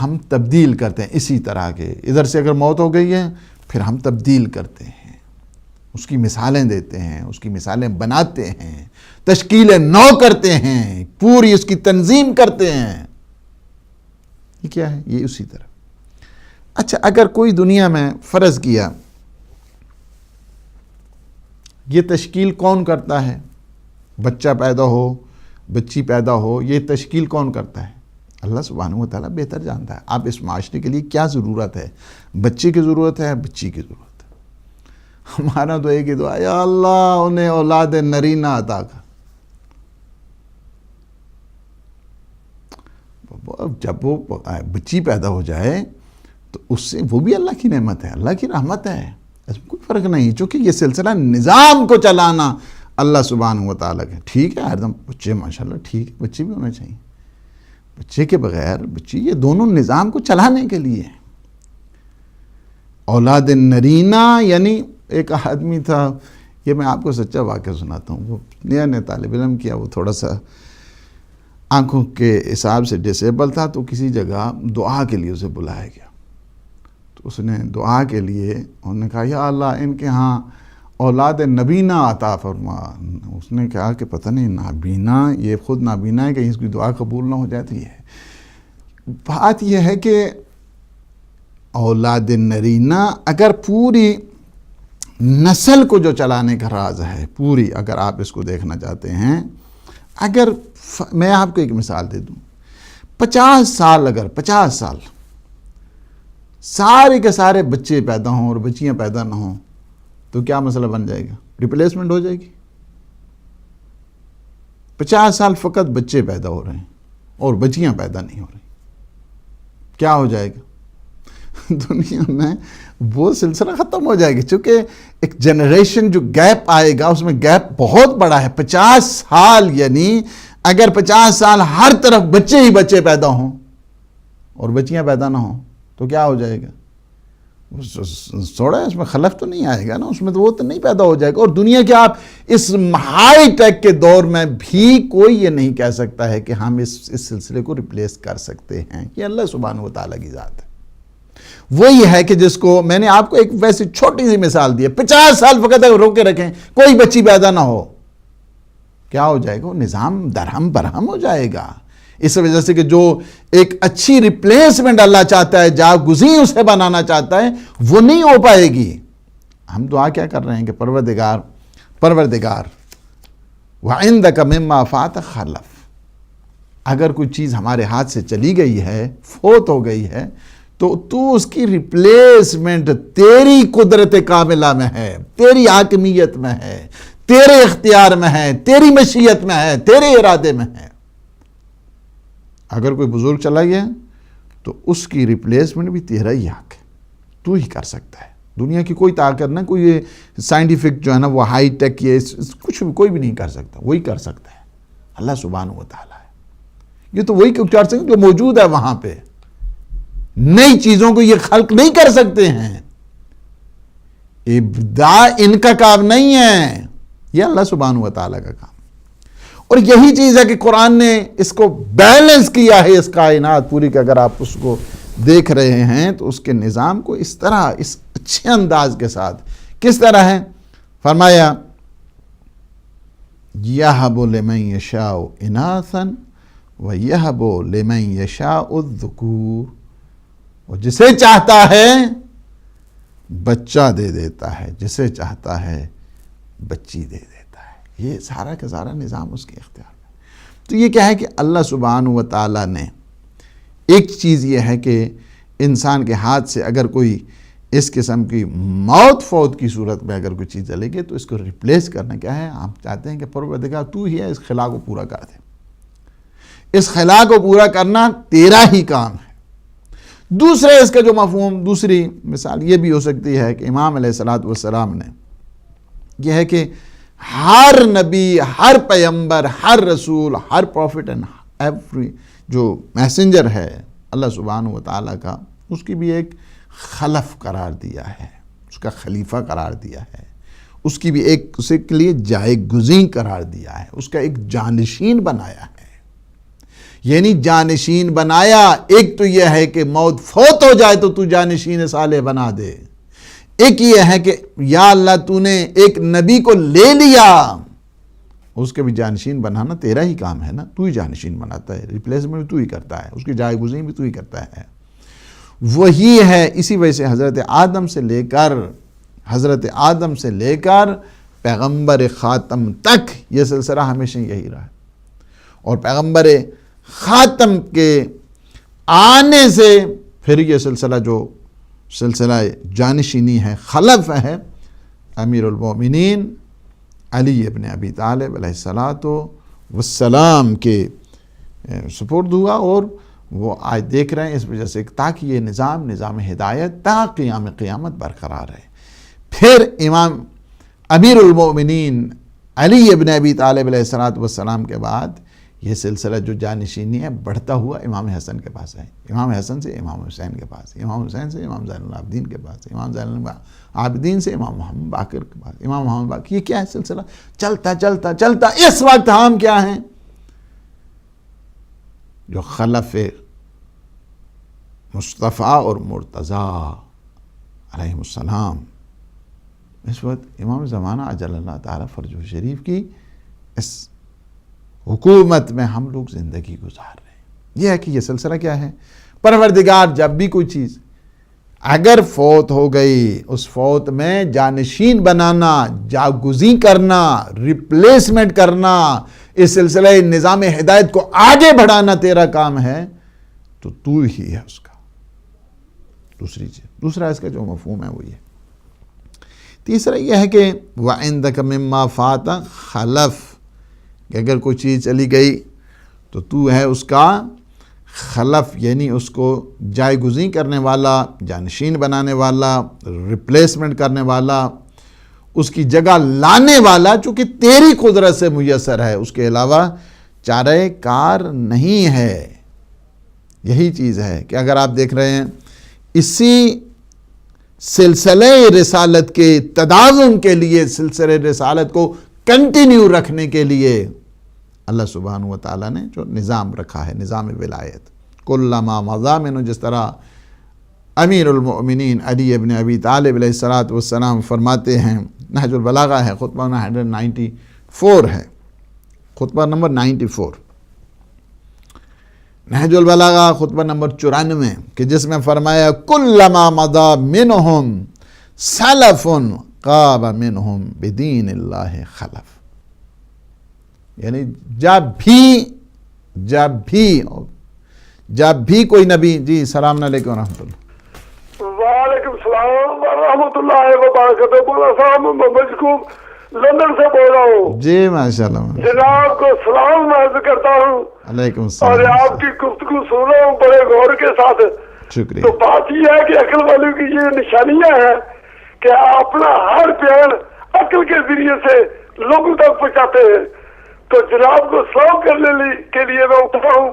ہم تبدیل کرتے ہیں اسی طرح کے، ادھر سے اگر موت ہو گئی ہے پھر ہم تبدیل کرتے ہیں، اس کی مثالیں دیتے ہیں، اس کی مثالیں بناتے ہیں، تشکیل نو کرتے ہیں، پوری اس کی تنظیم کرتے ہیں۔ یہ کیا ہے؟ یہ اسی طرح۔ اچھا اگر کوئی دنیا میں فرض کیا، یہ تشکیل کون کرتا ہے؟ بچہ پیدا ہو، بچی پیدا ہو، یہ تشکیل کون کرتا ہے؟ اللہ سبحانہ و تعالیٰ بہتر جانتا ہے آپ اس معاشرے کے لیے کیا ضرورت ہے، بچے کی ضرورت ہے، بچی کی ضرورت ہے۔ ہمارا تو ایک ہی دعا ہے، یا اللہ انہیں اولاد نرینہ عطا کر۔ جب وہ بچی پیدا ہو جائے تو اس سے وہ بھی اللہ کی نعمت ہے، اللہ کی رحمت ہے، اس میں کوئی فرق نہیں، چونکہ یہ سلسلہ نظام کو چلانا اللہ سبحانہ و تعالیٰ کے، ٹھیک ہے ہر دم بچے ماشاءاللہ ٹھیک ہے، بچے بھی ہونے چاہیے، بچے کے بغیر بچی، یہ دونوں نظام کو چلانے کے لیے۔ اولاد نرینہ یعنی ایک آدمی تھا، یہ میں آپ کو سچا واقعہ سناتا ہوں، وہ نیا طالب علم کیا، وہ تھوڑا سا آنکھوں کے حساب سے ڈسیبل تھا، تو کسی جگہ دعا کے لیے اسے بلایا گیا، تو اس نے دعا کے لیے انہوں نے کہا یا اللہ ان کے ہاں اولاد نبینہ عطا فرما۔ اس نے کہا کہ پتہ نہیں نابینا، یہ خود نابینا ہے، کہیں اس کی دعا قبول نہ ہو جاتی ہے۔ بات یہ ہے کہ اولاد نرینہ اگر پوری نسل کو جو چلانے کا راز ہے، پوری اگر آپ اس کو دیکھنا چاہتے ہیں، اگر میں آپ کو ایک مثال دے دوں، 50 سال اگر 50 سال سارے کے سارے بچے پیدا ہوں اور بچیاں پیدا نہ ہوں تو کیا مسئلہ بن جائے گا؟ ریپلیسمنٹ ہو جائے گی۔ 50 سال فقط بچے پیدا ہو رہے ہیں اور بچیاں پیدا نہیں ہو رہی، کیا ہو جائے گا؟ دنیا میں وہ سلسلہ ختم ہو جائے گی، چونکہ ایک جنریشن جو گیپ آئے گا اس میں گیپ بہت بڑا ہے۔ 50 سال یعنی اگر 50 سال ہر طرف بچے ہی بچے پیدا ہوں اور بچیاں پیدا نہ ہوں تو کیا ہو جائے گا؟ تھوڑا اس میں خلف تو نہیں آئے گا نا، اس میں تو وہ تو نہیں پیدا ہو جائے گا۔ اور دنیا کے آپ اس ہائی ٹیک کے دور میں بھی کوئی یہ نہیں کہہ سکتا ہے کہ ہم اس سلسلے کو ریپلیس کر سکتے ہیں، یہ اللہ سبحانہ و تعالیٰ کی ذات ہے۔ وہی ہے کہ جس کو میں نے آپ کو ایک ویسی چھوٹی سی مثال دی ہے، 50 سال فقط اگر روکے رکھیں کوئی بچی پیدا نہ ہو، کیا ہو جائے گا؟ وہ نظام درہم برہم ہو جائے گا۔ اس وجہ سے کہ جو ایک اچھی ریپلیسمنٹ اللہ چاہتا ہے، جاگزیں اسے بنانا چاہتا ہے، وہ نہیں ہو پائے گی۔ ہم دعا کیا کر رہے ہیں کہ پروردگار وَعِنْدَكَ مِمَّا فَاتَ خَلَف، اگر کوئی چیز ہمارے ہاتھ سے چلی گئی ہے، فوت ہو گئی ہے، تو اس کی ریپلیسمنٹ تیری قدرت کاملہ میں ہے، تیری حاکمیت میں ہے، تیرے اختیار میں ہے، تیری مشیت میں ہے، تیرے ارادے میں ہے۔ اگر کوئی بزرگ چلا گیا تو اس کی ریپلیسمنٹ بھی تیرا ہی حق ہے، تو ہی کر سکتا ہے. دنیا کی کوئی طاقت نہ، کوئی سائنٹیفک جو ہے نا وہ ہائی ٹیک یہ کچھ بھی کوئی بھی نہیں کر سکتا، وہی کر سکتا ہے اللہ سبحانہ و تعالیٰ ہے. یہ تو وہی کر سکتے جو موجود ہے وہاں پہ، نئی چیزوں کو یہ خلق نہیں کر سکتے ہیں. ابداع ان کا کام نہیں ہے، یہ اللہ سبحانہ و تعالیٰ کا کام. اور یہی چیز ہے کہ قرآن نے اس کو بیلنس کیا ہے، اس کائنات پوری کہ اگر آپ اس کو دیکھ رہے ہیں تو اس کے نظام کو اس طرح، اس اچھے انداز کے ساتھ کس طرح ہے. فرمایا یَهَبُ لِمَن يَشَاءُ إِنَاثًا وَيَهَبُ لِمَن يَشَاءُ الذُّكُورَ، وہ جسے چاہتا ہے بچہ دے دیتا ہے، جسے چاہتا ہے بچی دے دیتا ہے. یہ سارا کا سارا نظام اس کے اختیار میں. تو یہ کیا ہے کہ اللہ سبحانہ و تعالیٰ نے ایک چیز یہ ہے کہ انسان کے ہاتھ سے اگر کوئی اس قسم کی موت فوت کی صورت میں اگر کوئی چیز چلے گی تو اس کو ریپلیس کرنا کیا ہے، ہم چاہتے ہیں کہ پروردگار تو ہی ہے، اس خلا کو پورا کر دے. اس خلا کو پورا کرنا تیرا ہی کام ہے. دوسرے اس کا جو مفہوم، دوسری مثال یہ بھی ہو سکتی ہے کہ امام علیہ السلام نے یہ ہے کہ ہر نبی، ہر پیغمبر، ہر رسول، ہر پروفٹ اینڈ ایوری جو میسنجر ہے اللہ سبحانہ و تعالیٰ کا، اس کی بھی ایک خلف قرار دیا ہے، اس کا خلیفہ قرار دیا ہے، اس کی بھی ایک اسے کے لیے جائے گزین قرار دیا ہے، اس کا ایک جانشین بنایا ہے. یعنی جانشین بنایا، ایک تو یہ ہے کہ موت فوت ہو جائے تو جانشین صالح بنا دے. ایک یہ ہے کہ یا اللہ تو نے ایک نبی کو لے لیا، اس کے بھی جانشین بنانا تیرا ہی کام ہے نا، تو ہی جانشین بناتا ہے، ریپلیسمنٹ بھی تو ہی کرتا ہے، اس کی جائے گزین بھی تو ہی کرتا ہے. وہی ہے. اسی وجہ سے حضرت آدم سے لے کر پیغمبر خاتم تک یہ سلسلہ ہمیشہ یہی رہا ہے. اور پیغمبر خاتم کے آنے سے پھر یہ سلسلہ جو سلسلہ جانشینی ہے، خلف ہے، امیر المومنین علی ابن ابی طالب علیہ السلام کے سپرد ہوا. اور وہ آج دیکھ رہے ہیں اس وجہ سے تاکہ یہ نظام ہدایت تا قیامت برقرار ہے. پھر امام امیر المومنین علی ابن ابی طالب علیہ السلام کے بعد یہ سلسلہ جو جانشینی ہے بڑھتا ہوا امام حسن کے پاس ہے، امام حسن سے امام حسین کے پاس، امام حسین سے امام زین العابدین کے پاس، امام زین العابدین سے امام محمد باقر کے پاس، امام محمد باقر. یہ کیا ہے سلسلہ چلتا. اس وقت ہم کیا ہیں جو خلف مصطفیٰ اور مرتضیٰ علیہ السلام، اس وقت امام زمانہ اجل اللہ تعالیٰ فرجہ شریف کی اس حکومت میں ہم لوگ زندگی گزار رہے ہیں. یہ ہے کہ یہ سلسلہ کیا ہے، پروردگار جب بھی کوئی چیز اگر فوت ہو گئی، اس فوت میں جانشین بنانا، جاگزین کرنا، ریپلیسمنٹ کرنا، اس سلسلہ نظام ہدایت کو آگے بڑھانا تیرا کام ہے، تو ہی ہے اس کا. دوسری چیز، دوسرا اس کا جو مفہوم ہے وہ یہ. تیسرا یہ ہے کہ وَعِنْدَكَ مِمَّا فَاتَ خَلَف، کہ اگر کوئی چیز چلی گئی تو ہے اس کا خلف، یعنی اس کو جائے گزین کرنے والا، جانشین بنانے والا، ریپلیسمنٹ کرنے والا، اس کی جگہ لانے والا، چونکہ تیری قدرت سے میسر ہے، اس کے علاوہ چارہ کار نہیں ہے. یہی چیز ہے کہ اگر آپ دیکھ رہے ہیں اسی سلسلہ رسالت کے تداوم کے لیے، سلسلہ رسالت کو کنٹینیو رکھنے کے لیے اللہ سبحانہ و تعالیٰ نے جو نظام رکھا ہے، نظام ولایت. کلما مضامن، جس طرح امیر المؤمنین علی ابن ابی طالب علیہ السلام فرماتے ہیں، نہج البلاغہ ہے، خطبہ 194 ہے، خطبہ نمبر 94، نہج البلاغہ خطبہ نمبر 94، کہ جس میں فرمایا کلما مضا منہم سلف قاب منہم بدین اللہ خلف. یعنی جب بھی کوئی نبی، جی السلام علیکم ورحمۃ اللہ. وعلیکم السلام ورحمۃ اللہ وبرکاتہ. بولا صاحب محمد کو لندن سے بول رہا ہوں. جی ماشاء اللہ. جناب کو سلام عرض کرتا ہوں. علیکم السلام. اور آپ کی گفتگو سن رہا ہوں بڑے غور کے ساتھ. شکریہ. تو بات یہ ہے کہ عقل والوں کی یہ نشانیاں ہیں کہ اپنا ہر بیان عقل کے ذریعے سے لوگوں تک پہنچاتے ہیں. تو جناب کو سلام کرنے کے لیے میں اٹھا ہوں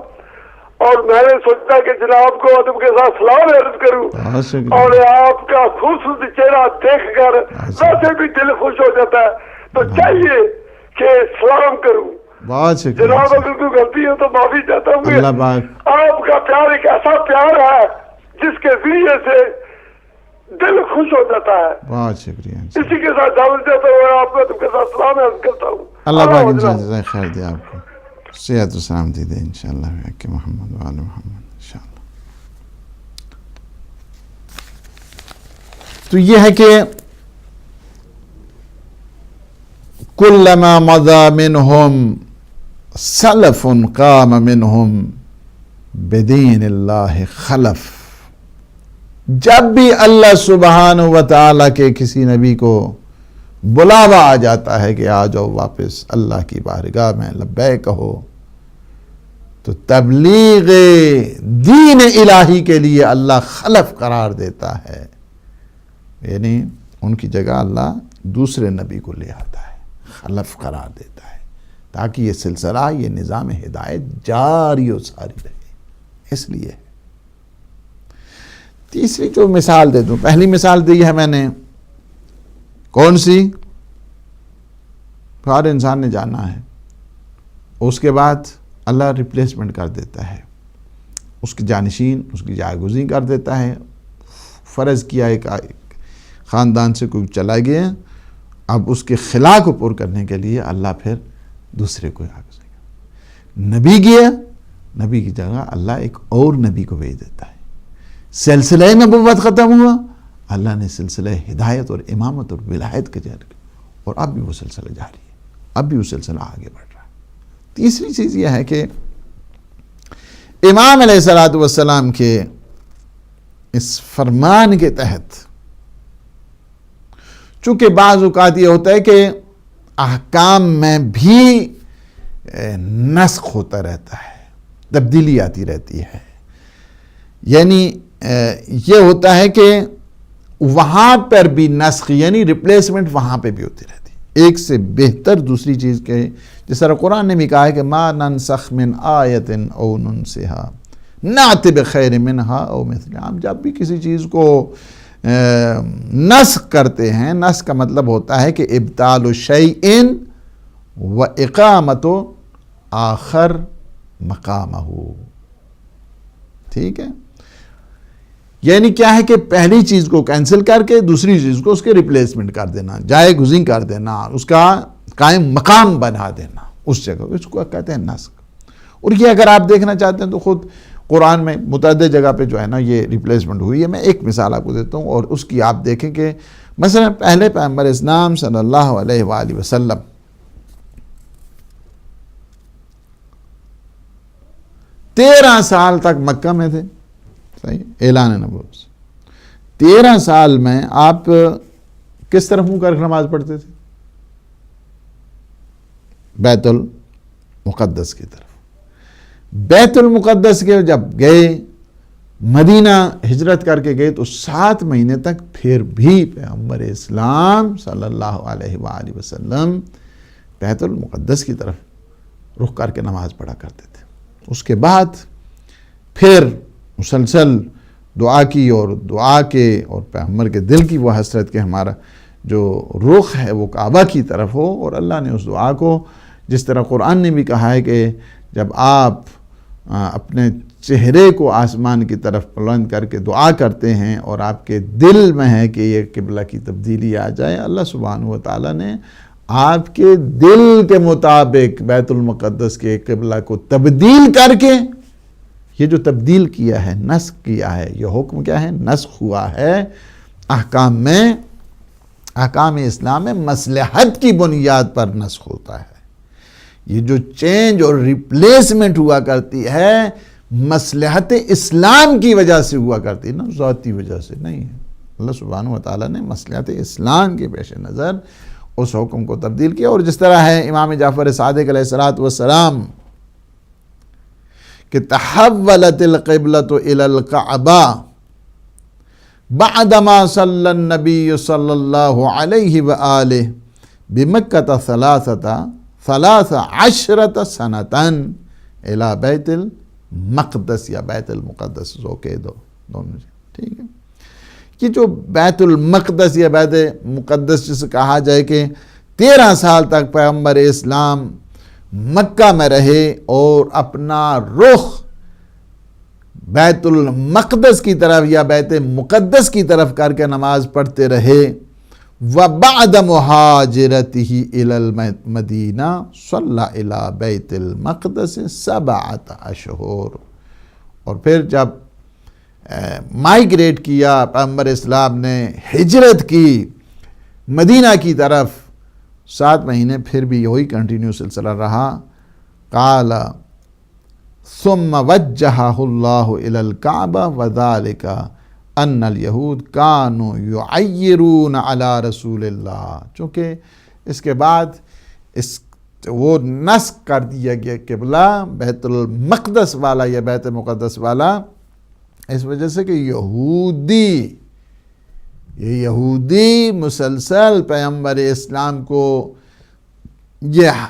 اور میں نے سوچا کہ جناب کو ادب کے ساتھ سلام عرض کروں, بہت شکریہ. اور آپ کا خوبصورت چہرہ دیکھ کر ویسے بھی دل خوش ہو جاتا ہے, تو چاہیے کہ سلام کروں. بہت شکریہ. جناب اگر کوئی غلطی ہے تو معافی چاہتا ہوں. اللہ پاک آپ کا پیار ایک ایسا پیار ہے جس کے ذریعے سے دل خوش ہو جاتا ہے. بہت شکریہ. اسی کے ساتھ دعوت دیتا ہوں اور آپ کو تم کے ساتھ سلام عرض کرتا ہوں. اللہ پاک انشاءاللہ جزائے خیر دے آپ کو, صحت و سلامتی دے انشاءاللہ کہ محمد و آل محمد انشاءاللہ. تو یہ ہے کہ کلما مضى منهم سلف قام منهم بدین اللہ خلف. جب بھی اللہ سبحانہ و تعالیٰ کے کسی نبی کو بلاوا آ جاتا ہے کہ آ جاؤ واپس اللہ کی بارگاہ میں لبیک کہو, تو تبلیغ دین الہی کے لیے اللہ خلف قرار دیتا ہے, یعنی ان کی جگہ اللہ دوسرے نبی کو لے آتا ہے, خلف قرار دیتا ہے, تاکہ یہ سلسلہ, یہ نظام ہدایت جاری و ساری رہے. اس لیے تیسری جو مثال دے دوں, پہلی مثال دی ہے میں نے, کون سی؟ ہر انسان نے جانا ہے, اس کے بعد اللہ ریپلیسمنٹ کر دیتا ہے, اس کی جانشین, اس کی جائے کر دیتا ہے. فرض کیا ایک خاندان سے کوئی چلا گیا, اب اس کے خلا کو پر کرنے کے لیے اللہ پھر دوسرے کو آگے گا. نبی گیا, نبی کی جگہ اللہ ایک اور نبی کو بھیج دیتا ہے. سلسلہ نبوت ختم ہوا, اللہ نے سلسلہ ہدایت اور امامت اور ولایت کا جاری کیا, اور اب بھی وہ سلسلہ جاری ہے, اب بھی وہ سلسلہ آگے بڑھ رہا ہے. تیسری چیز یہ ہے کہ امام علیہ الصلوۃ والسلام کے اس فرمان کے تحت, چونکہ بعض اوقات یہ ہوتا ہے کہ احکام میں بھی نسخ ہوتا رہتا ہے, تبدیلی آتی رہتی ہے, یعنی یہ ہوتا ہے کہ وہاں پر بھی نسخ یعنی ریپلیسمنٹ وہاں پہ بھی ہوتی رہتی ہے, ایک سے بہتر دوسری چیز کے. جس طرح قرآن نے بھی کہا ہے کہ ما ننسخ من آیت او ننسها نأتی بخیر منہا او مثلہا. ہم جب بھی کسی چیز کو نسخ کرتے ہیں, نسخ کا مطلب ہوتا ہے کہ ابطال شیء و اقامت آخر مقامہ. ٹھیک ہے, یعنی کیا ہے کہ پہلی چیز کو کینسل کر کے دوسری چیز کو اس کے ریپلیسمنٹ کر دینا, جائے گزین کر دینا, اس کا قائم مقام بنا دینا اس جگہ, اس کو کہتے ہیں نسخ. اور یہ اگر آپ دیکھنا چاہتے ہیں تو خود قرآن میں متعدد جگہ پہ جو ہے نا یہ ریپلیسمنٹ ہوئی ہے. میں ایک مثال آپ کو دیتا ہوں, اور اس کی آپ دیکھیں کہ مثلا پہلے پیغمبر اسلام صلی اللہ علیہ وآلہ وسلم 13 سال تک مکہ میں تھے, صحیح, اعلان نبوت. 13 سال میں آپ کس طرف منہ کر نماز پڑھتے تھے؟ بیت المقدس کی طرف. بیت المقدس کے جب گئے, مدینہ ہجرت کر کے گئے, تو 7 مہینے تک پھر بھی پیغمبر اسلام صلی اللہ علیہ وآلہ وسلم بیت المقدس کی طرف رخ کر کے نماز پڑھا کرتے تھے. اس کے بعد پھر مسلسل دعا کی, اور دعا کے اور پیغمبر کے دل کی وہ حسرت کہ ہمارا جو رخ ہے وہ کعبہ کی طرف ہو. اور اللہ نے اس دعا کو, جس طرح قرآن نے بھی کہا ہے کہ جب آپ اپنے چہرے کو آسمان کی طرف بلند کر کے دعا کرتے ہیں اور آپ کے دل میں ہے کہ یہ قبلہ کی تبدیلی آ جائے, اللہ سبحانہ و تعالیٰ نے آپ کے دل کے مطابق بیت المقدس کے قبلہ کو تبدیل کر کے, یہ جو تبدیل کیا ہے, نسخ کیا ہے, یہ حکم کیا ہے؟ نسخ ہوا ہے احکام میں. احکام اسلام میں مصلحت کی بنیاد پر نسخ ہوتا ہے. یہ جو چینج اور ریپلیسمنٹ ہوا کرتی ہے مصلحت اسلام کی وجہ سے ہوا کرتی ہے, نا ذاتی وجہ سے نہیں ہے. اللہ سبحانہ و تعالیٰ نے مصلحت اسلام کے پیش نظر اس حکم کو تبدیل کیا. اور جس طرح ہے امام جعفر صادق علیہ الصلوۃ والسلام کہ تحولت القبلۃ الی الکعبہ بعدما صلی النبی صلی اللہ علیہ وآلہ بمکۃ 13 سنتاً الی بیت المقدس یا بیت المقدس دونوں ٹھیک ہے. کہ جو بیت المقدس یا بیت مقدس جسے کہا جائے کہ 13 سال تک پیغمبر اسلام مکہ میں رہے اور اپنا رخ بیت المقدس کی طرف یا بیت مقدس کی طرف کر کے نماز پڑھتے رہے. وَبَعْدَ مُحَاجِرَتِهِ إِلَى الْمَدِينَةِ صَلَّى إِلَى بَيْتِ الْمَقْدَسِ 7 أشهر. اور پھر جب مائیگریٹ کیا پیغمبر اسلام نے، ہجرت کی مدینہ کی طرف، 7 مہینے پھر بھی یہی کنٹینیو سلسلہ رہا. قال ثم وجہہ اللہ الی الکعبہ وذالک ان الیہود کانوا یعیرون علی رسول اللہ. چونکہ اس کے بعد وہ نسخ کر دیا گیا قبلہ بیت المقدس والا یا بیت مقدس والا، اس وجہ سے کہ یہودی مسلسل پیغمبر اسلام کو یہ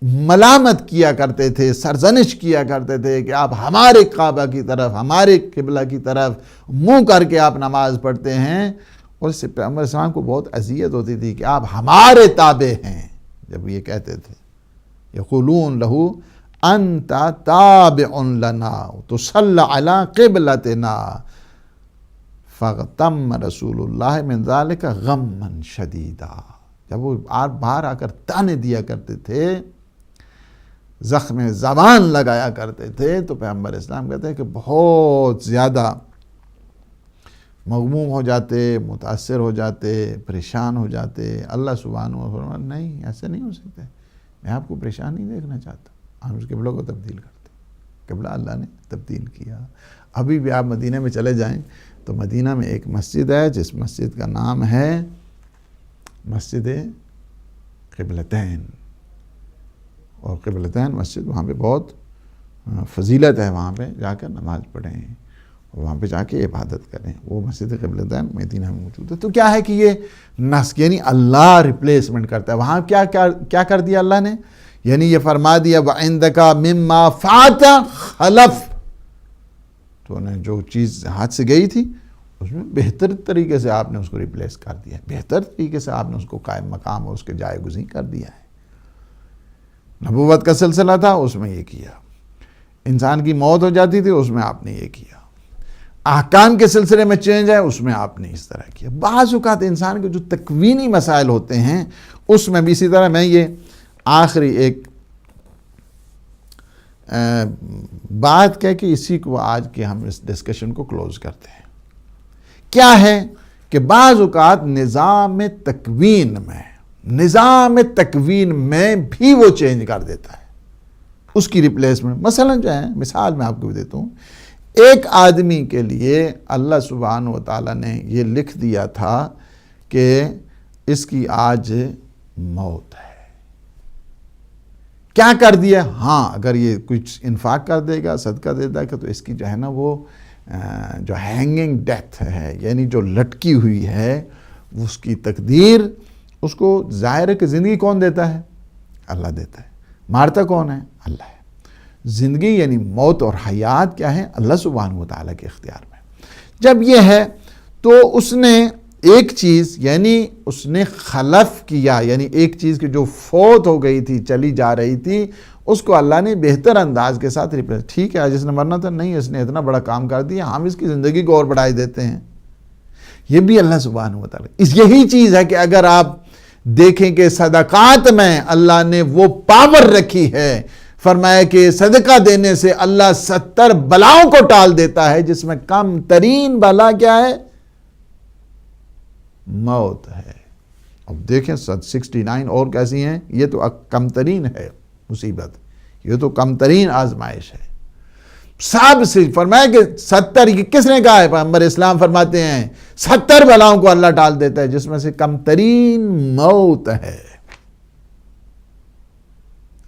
ملامت کیا کرتے تھے، سرزنش کیا کرتے تھے کہ آپ ہمارے کعبہ کی طرف، ہمارے قبلہ کی طرف منہ کر کے آپ نماز پڑھتے ہیں. اور اس سے پیغمبر اسلام کو بہت اذیت ہوتی تھی کہ آپ ہمارے تابع ہیں. جب یہ کہتے تھے یقولون لہو انت تابع لنا تصلی علی قبلتنا فاغتم رسول اللہ من ذالک غما شدیدا. جب وہ باہر آ کر تانے دیا کرتے تھے، زخم زبان لگایا کرتے تھے، تو پیغمبر اسلام کہتے ہیں کہ بہت زیادہ مغموم ہو جاتے، متاثر ہو جاتے، پریشان ہو جاتے. اللہ سبحانہ و تعالیٰ نہیں، ایسے نہیں ہو سکتے، میں آپ کو پریشان نہیں دیکھنا چاہتا. ہم اس قبلہ کو تبدیل کرتے، قبلہ اللہ نے تبدیل کیا. ابھی بھی آپ مدینہ میں چلے جائیں تو مدینہ میں ایک مسجد ہے جس مسجد کا نام ہے مسجد قبلتین. اور قبلتین مسجد، وہاں پہ بہت فضیلت ہے، وہاں پہ جا کر نماز پڑھیں اور وہاں پہ جا کے عبادت کریں. وہ مسجد قبلتین مدینہ میں موجود ہے. تو کیا ہے کہ یہ نسخ یعنی اللہ ریپلیسمنٹ کرتا ہے. وہاں کیا کر دیا اللہ نے، یعنی یہ فرما دیا وَعِنْدَكَ مِمَّا فَاتَ خَلَف. تو انہیں جو چیز ہاتھ سے گئی تھی اس میں بہتر طریقے سے آپ نے اس کو ریپلیس کر دیا ہے، بہتر طریقے سے آپ نے اس کو قائم مقام اور اس کے جائے گزین کر دیا ہے. نبوت کا سلسلہ تھا، اس میں یہ کیا. انسان کی موت ہو جاتی تھی، اس میں آپ نے یہ کیا. احکام کے سلسلے میں چینج ہے، اس میں آپ نے اس طرح کیا. بعض اوقات انسان کے جو تکوینی مسائل ہوتے ہیں اس میں بھی اسی طرح. میں یہ آخری ایک بات کہہ کے اسی کو آج کے ہم اس ڈسکشن کو کلوز کرتے ہیں. کیا ہے کہ بعض اوقات نظام تکوین میں بھی وہ چینج کر دیتا ہے، اس کی ریپلیسمنٹ. مثلا جو ہے، مثال میں آپ کو دیتا ہوں. ایک آدمی کے لیے اللہ سبحانہ و تعالیٰ نے یہ لکھ دیا تھا کہ اس کی آج موت ہے. کیا کر دیا؟ ہاں، اگر یہ کچھ انفاق کر دے گا، صدقہ دے دے گا، تو اس کی جو ہے نا وہ جو ہینگنگ ڈیتھ ہے، یعنی جو لٹکی ہوئی ہے، اس کی تقدیر اس کو ظاہر ہے کہ زندگی کون دیتا ہے؟ اللہ دیتا ہے. مارتا کون ہے؟ اللہ ہے. زندگی یعنی موت اور حیات کیا ہے؟ اللہ سبحانہ و تعالیٰ کے اختیار میں. جب یہ ہے تو اس نے ایک چیز یعنی اس نے خلف کیا، یعنی ایک چیز کی جو فوت ہو گئی تھی، چلی جا رہی تھی، اس کو اللہ نے بہتر انداز کے ساتھ ریپلیس. ٹھیک ہے، جس نے مرنا تھا، نہیں، اس نے اتنا بڑا کام کر دیا، ہم اس کی زندگی کو اور بڑھائی دیتے ہیں. یہ بھی اللہ سبحانہ و تعالیٰ. یہی چیز ہے کہ اگر آپ دیکھیں کہ صدقات میں اللہ نے وہ پاور رکھی ہے، فرمایا کہ صدقہ دینے سے اللہ 70 بلاؤں کو ٹال دیتا ہے، جس میں کم ترین بلا کیا ہے؟ موت ہے. اب دیکھیں 69 اور کیسی ہیں. یہ تو کم ترین ہے مصیبت، یہ تو کم ترین آزمائش ہے. سب سے فرمایا کہ 70 کس نے کہا ہے؟ پیغمبر اسلام فرماتے ہیں 70 بلاؤں کو اللہ ٹال دیتا ہے، جس میں سے کم ترین موت ہے.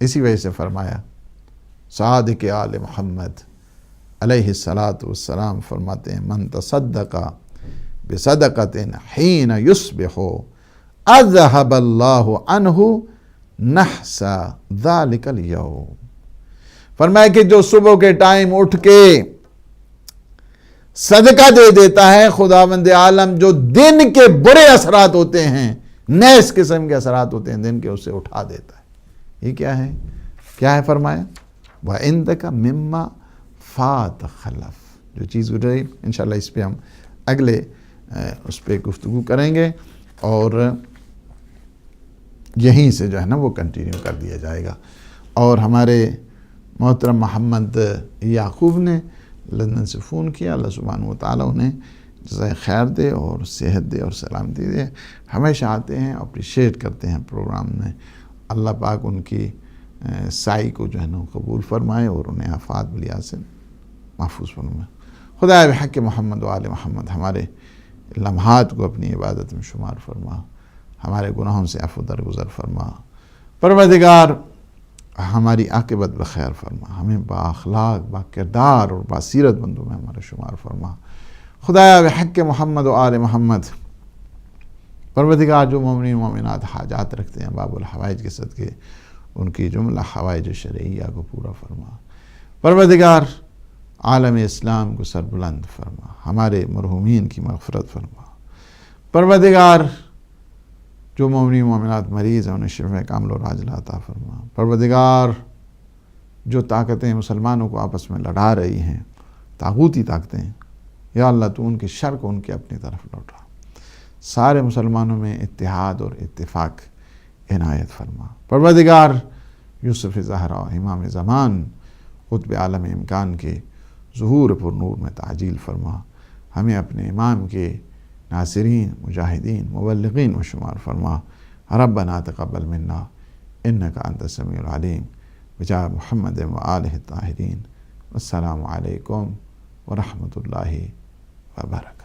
اسی وجہ سے فرمایا صادق آل محمد علیہ الصلاۃ والسلام فرماتے ہیں من تصدق بصدقۃ حین یصبح اذهب اللہ عنہ نحس ذلک الیوم، فرمایا کہ جو صبح کے ٹائم اٹھ کے صدقہ دے دیتا ہے، خداوند عالم جو دن کے برے اثرات ہوتے ہیں، نیس قسم کے اثرات ہوتے ہیں دن کے، اسے اٹھا دیتا ہے۔ یہ کیا ہے؟ کیا ہے فرمایا؟ وَعِندَكَ مِمَّا فَاتَ خَلَف، جو چیز گزری انشاءاللہ اس پہ ہم اگلے اس پہ گفتگو کریں گے، اور یہیں سے جو ہے نا وہ کنٹینیو کر دیا جائے گا۔ اور ہمارے محترم محمد یعقوب نے لندن سے فون کیا، اللہ سبحانہ و تعالیٰ انہیں جزائے خیر دے اور صحت دے اور سلامتی دے، ہمیشہ آتے ہیں، اپریشیٹ کرتے ہیں پروگرام میں، اللہ پاک ان کی سائی کو جو ہے نا قبول فرمائے اور انہیں آفات بلیا سے محفوظ فرمائے۔ خدا بحق محمد و آل محمد ہمارے لمحات کو اپنی عبادت میں شمار فرما، ہمارے گناہوں سے عفو درگزر فرما، پروردگار ہماری عاقبت بخیر فرما، ہمیں با اخلاق، با کردار اور با سیرت بندوں میں ہمارا شمار فرما۔ خدایا بحق محمد و آل محمد پروردگار جو مومنین مومنات حاجات رکھتے ہیں باب الحوائج کے صدقے، ان کی جملہ حوائج شرعیہ کو پورا فرما۔ پروردگار عالم اسلام کو سربلند فرما، ہمارے مرحومین کی مغفرت فرما۔ پروردگار جو مومنین مومنات مریض ہیں انہیں شفا کامل اور عاجلہ عطا فرما۔ پروردگار جو طاقتیں مسلمانوں کو آپس میں لڑا رہی ہیں، طاغوتی طاقتیں، یا اللہ تو ان کے شر کو ان کے اپنی طرف لوٹا، سارے مسلمانوں میں اتحاد اور اتفاق عنایت فرما۔ پروردگار یوسف زہرا امام زمان قطب عالم امکان کے ظہور پر نور میں تعجیل فرما، ہمیں اپنے امام کے ناصرین، مجاہدین، مبلغین و شمار فرما۔ ربنا تقبل منا انک انت السمیع العلیم، بجاہ محمد و آلہ الطاہرین۔ السلام علیکم ورحمۃ اللہ وبرکاتہ۔